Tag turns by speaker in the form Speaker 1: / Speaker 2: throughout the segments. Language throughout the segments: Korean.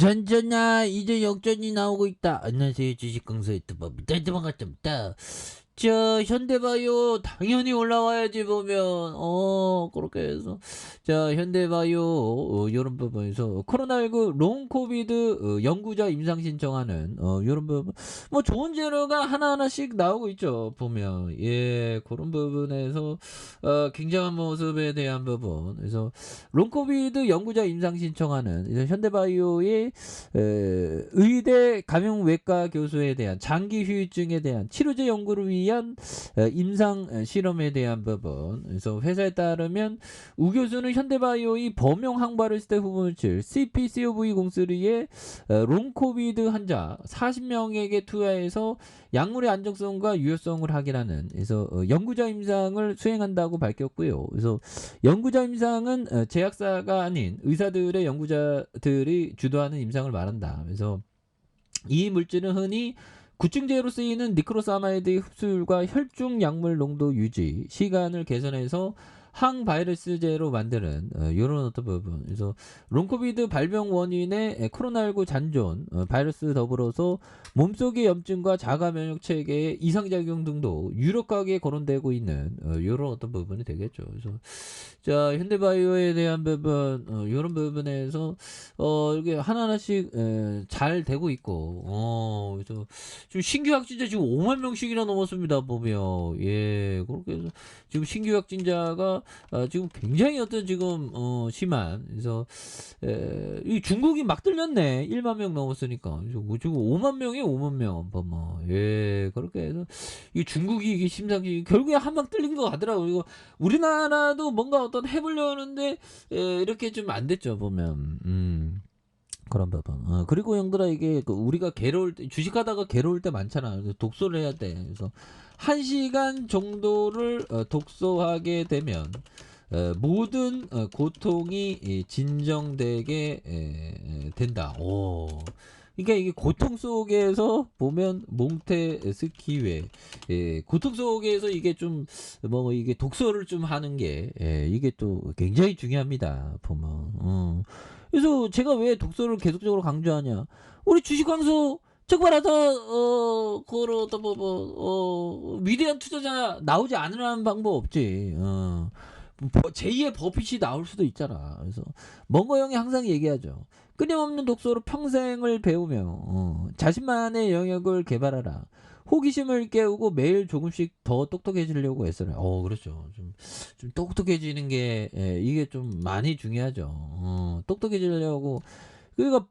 Speaker 1: 부산전야 이제 역전이 나오고 있다. 안녕하세요. 주식강사의 뜨밥입니다. 반갑습니다. 자, 현대바이오 당연히 올라와야지 보면 그렇게 해서 자, 현대바이오 요런 부분에서 코로나19 롱코비드 연구자 임상 신청하는 요런 부분 뭐 좋은 재료가 하나하나씩 나오고 있죠. 보면 예, 그런 부분에서 굉장한 모습에 대한 부분. 그래서 롱코비드 연구자 임상 신청하는 그래서 현대바이오의 의대 감염외과 교수에 대한 장기 후유증에 대한 치료제 연구를 위한 임상 실험에 대한 부분. 그래서 회사에 따르면 우 교수는 현대바이오의 범용 항바이러스 후분질 CPCOV03의 롱코비드 환자 40명에게 투하해서 약물의 안정성과 유효성을 확인하는 그래서 연구자 임상을 수행한다고 밝혔고요. 그래서 연구자 임상은 제약사가 아닌 의사들의 연구자들이 주도하는 임상을 말한다. 그래서 이 물질은 흔히 구충제로 쓰이는 니크로사마이드의 흡수율과 혈중 약물 농도 유지, 시간을 개선해서 항바이러스제로 만드는 이런 어떤 부분. 그래서 롱코비드 발병 원인의 코로나19 잔존 바이러스 더불어서 몸속의 염증과 자가 면역 체계의 이상작용 등도 유력하게 거론되고 있는 이런 어떤 부분이 되겠죠. 그래서 자, 현대바이오에 대한 부분 이런 부분에서 이렇게 하나하나씩 잘 되고 있고 그래서 지금 신규 확진자 지금 5만 명씩이나 넘었습니다. 보면 예, 그렇게 해서 지금 신규 확진자가 지금 굉장히 어떤 지금 심한 그래서 이 중국이 막 뚫렸네. 1만 명 넘었으니까 지금 5만 명이 5만 명 보면 예, 그렇게 해서 이 중국이 이게 심상치 결국에 한 방 뚫린 것 같더라고. 이거 우리나라도 뭔가 어떤 해보려는데 이렇게 좀 안 됐죠 보면. 그런 부분. 그리고 형들아 이게 우리가 괴로울 때 주식하다가 괴로울 때 많잖아. 그래서 독서를 해야 돼. 그래서 1시간 정도를 독서하게 되면 모든 고통이 진정되게 된다. 오. 그러니까 이게 고통 속에서 보면 몽테스키웨 고통 속에서 이게 좀 뭐 이게 독서를 좀 하는 게 이게 또 굉장히 중요합니다. 보면. 그래서 제가 왜 독서를 계속적으로 강조하냐? 우리 주식 광수 적발하다 그런 어떤 위대한 투자자 나오지 않으라는 방법 없지. 제2의 버핏이 나올 수도 있잖아. 그래서 멍거 형이 항상 얘기하죠. 끊임없는 독서로 평생을 배우며 자신만의 영역을 개발하라. 호기심을 깨우고 매일 조금씩 더 똑똑해지려고 애써라. 그렇죠. 좀 똑똑해지는 게 이게 좀 많이 중요하죠. 똑똑해지려고 그러니까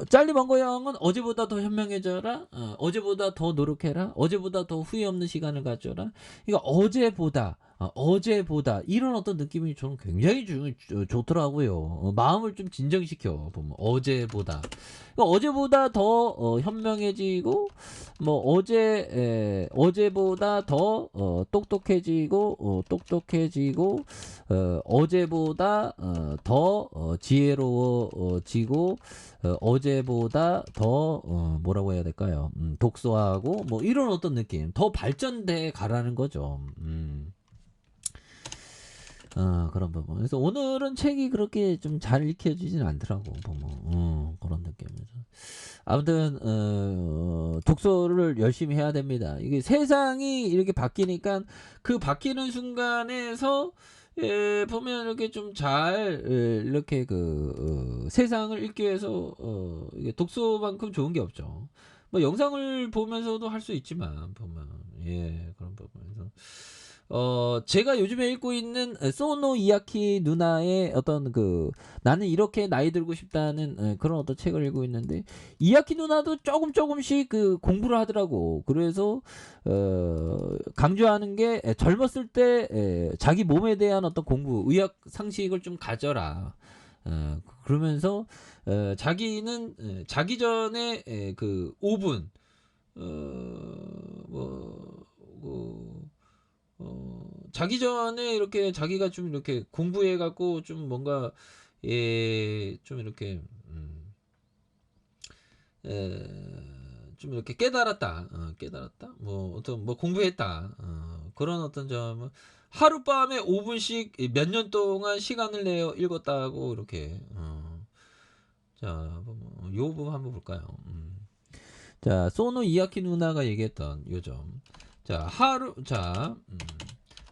Speaker 1: 짤리 멍거 형은 어제보다 더 현명해져라. 어제보다 더 노력해라. 어제보다 더 후회 없는 시간을 가져라. 그러니까 어제보다 이런 어떤 느낌이 저는 굉장히 좋더라고요. 마음을 좀 진정시켜 보면 어제보다. 그러니까 어제보다 더 현명해지고 뭐 어제보다 더 똑똑해지고 어제보다 더 지혜로워지고 어제보다 더 뭐라고 해야 될까요? 독서하고 뭐 이런 어떤 느낌 더 발전돼 가라는 거죠. 그런 부분. 그래서 오늘은 책이 그렇게 좀 잘 읽혀지진 않더라고 보면 그런 느낌이죠. 아무튼 독서를 열심히 해야 됩니다. 이게 세상이 이렇게 바뀌니까 그 바뀌는 순간에서 보면 이렇게 좀 잘 이렇게 세상을 읽기 위해서 이게 독서만큼 좋은 게 없죠. 뭐 영상을 보면서도 할 수 있지만 보면 예, 그런 부분에서 제가 요즘에 읽고 있는 소노 이야키 누나의 어떤 나는 이렇게 나이 들고 싶다는 그런 어떤 책을 읽고 있는데 이야키 누나도 조금씩 공부를 하더라고. 그래서 강조하는 게 젊었을 때 자기 몸에 대한 어떤 공부, 의학 상식을 좀 가져라. 그러면서 자기는 자기 전에 5분 자기 전에 이렇게 자기가 좀 이렇게 공부해 갖고 좀 뭔가 좀 이렇게 좀 이렇게 깨달았다. 뭐 어떤 뭐 공부했다. 그런 어떤 점은 하룻밤에 5분씩 몇 년 동안 시간을 내어 읽었다고 이렇게 자, 요 부분 한번 볼까요? 자, 소노 이야키 누나가 얘기했던 요점. 자,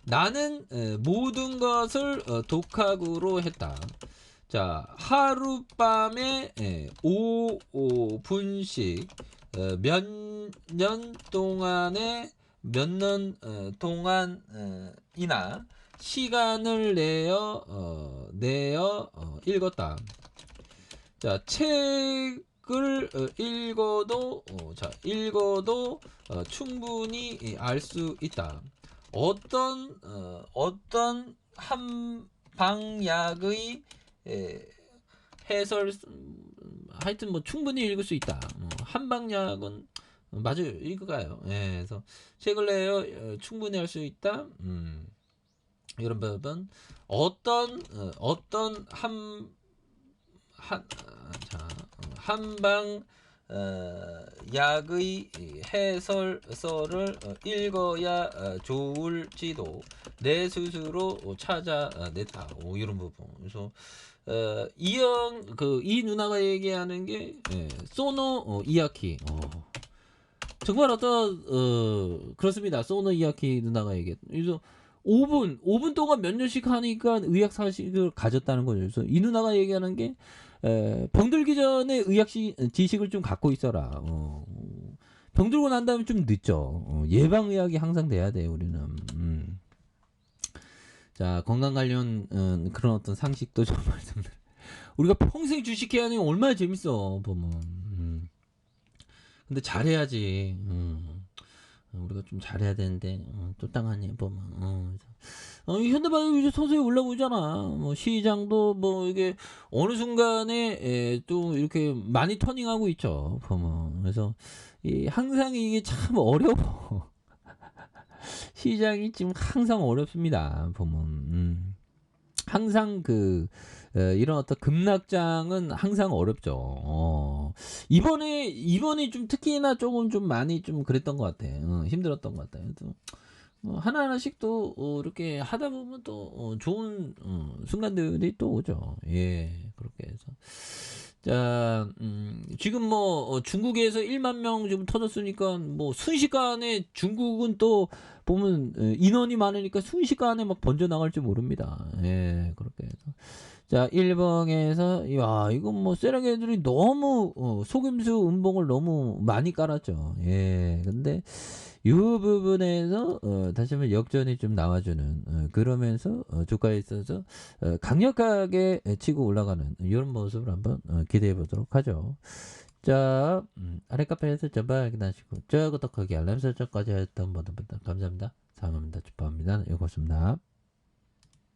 Speaker 1: 나는 모든 것을 독학으로 했다. 자, 하룻밤에 5분씩 몇 년 동안에 몇 년 동안이나 시간을 내어 읽었다. 자, 책을 읽어도 충분히 알 수 있다. 어떤 한방약의 해설, 하여튼 뭐 충분히 읽을 수 있다. 한방약은 맞아요, 읽어가요. 예, 그래서 책을 내어 충분히 할 수 있다. 이런 부분 어떤 한방 약의 해설서를 읽어야 좋을지도 내 스스로 찾아냈다. 이런 부분. 그래서 이 누나가 얘기하는 게 소노 이야키. 정말 그렇습니다. 소노 이야키 누나가 얘기했. 그래서 5분 동안 몇 년씩 하니까 의학 사식을 가졌다는 거죠. 그래서 이 누나가 얘기하는 게 병들기 전에 의학 지식을 좀 갖고 있어라. 병들고 난 다음에 좀 늦죠. 예방 의학이 항상 돼야 돼요, 우리는. 자, 건강 관련 그런 어떤 상식도 좀 말씀드려. 우리가 평생 주식해야 하는 게 얼마나 재밌어 보면. 근데 잘해야지. 우리가 좀 잘해야 되는데 또 땅하니 보면 현대바이오 이제 서서히 올라오고 있잖아. 뭐 시장도 뭐 이게 어느 순간에 또 이렇게 많이 터닝하고 있죠. 보면 그래서 항상 이게 참 어려워. 시장이 지금 항상 어렵습니다. 보면 항상 이런 어떤 급락장은 항상 어렵죠. 이번에 좀 특히나 조금 좀 많이 좀 그랬던 것 같아. 힘들었던 것 같아요. 하나하나씩 또 이렇게 하다 보면 또 좋은 순간들이 또 오죠. 예, 그렇게 해서. 자, 지금 뭐 중국에서 1만 명 지금 터졌으니까 뭐 순식간에 중국은 또 보면 인원이 많으니까 순식간에 막 번져 나갈지 모릅니다. 예, 그렇게 해서. 자, 일본에서 야, 이건 뭐 세력애들이 너무 속임수 음봉을 너무 많이 깔았죠. 예, 근데 이 부분에서 다시 한번 역전이 좀 나와주는 그러면서 주가에 있어서 강력하게 치고 올라가는 이런 모습을 한번 기대해 보도록 하죠. 자, 아래 카페에서 전방 확인하시고 저 구독하기 알람 설정까지 했던 모든 분들 감사합니다. 사랑합니다. 축복합니다. 여기였습니다.